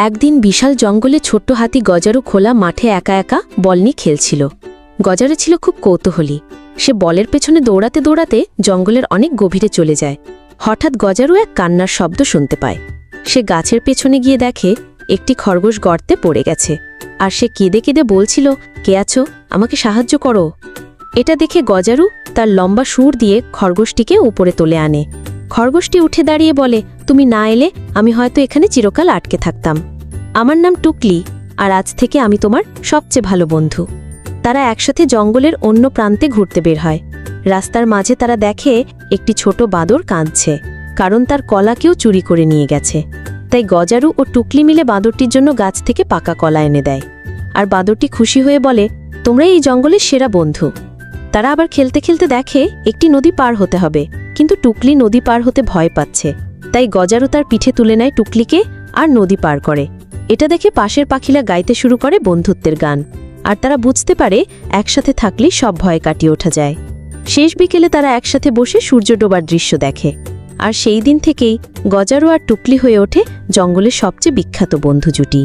একদিন বিশাল জঙ্গলে ছোট্ট হাতি গজারু খোলা মাঠে একা একা বল নিয়ে খেলছিল। গজারু ছিল খুব কৌতূহলী। সে বলের পেছনে দৌড়াতে দৌড়াতে জঙ্গলের অনেক গভীরে চলে যায়। হঠাৎ গজারু এক কান্নার শব্দ শুনতে পায়। সে গাছের পেছনে গিয়ে দেখে একটি খরগোশ গর্তে পড়ে গেছে, আর সে কেঁদে কেঁদে বলছিল, কে আছো, আমাকে সাহায্য করো। এটা দেখে গজারু তার লম্বা সুর দিয়ে খরগোশটিকে উপরে তুলে আনে। খরগোশটি উঠে দাঁড়িয়ে বলে, তুমি না এলে আমি হয়তো এখানে চিরকাল আটকে থাকতাম। আমার নাম টুকলি, আর আজ থেকে আমি তোমার সবচেয়ে ভালো বন্ধু। তারা একসাথে জঙ্গলের অন্য প্রান্তে ঘুরতে বের হয়। রাস্তার মাঝে তারা দেখে একটি ছোট বাঁদর কাঁদছে, কারণ তার কলা কেউ চুরি করে নিয়ে গেছে। তাই গজারু ও টুকলি মিলে বাঁদরটির জন্য গাছ থেকে পাকা কলা এনে দেয়। আর বাঁদরটি খুশি হয়ে বলে, তোমরা এই জঙ্গলের সেরা বন্ধু। তারা আবার খেলতে খেলতে দেখে একটি নদী পার হতে হবে, কিন্তু টুকলি নদী পার হতে ভয় পাচ্ছে। তাই গজারু তার পিঠে তুলে নেয় টুকলিকে আর নদী পার করে। এটা দেখে পাশের পাখিরা গাইতে শুরু করে বন্ধুত্বের গান। আর তারা বুঝতে পারে একসাথে থাকলেই সব ভয় কাটিয়ে ওঠা যায়। শেষ বিকেলে তারা একসাথে বসে সূর্য ডোবার দৃশ্য দেখে। আর সেই দিন থেকেই গজারু আর টুকলি হয়ে ওঠে জঙ্গলের সবচেয়ে বিখ্যাত বন্ধু জুটি।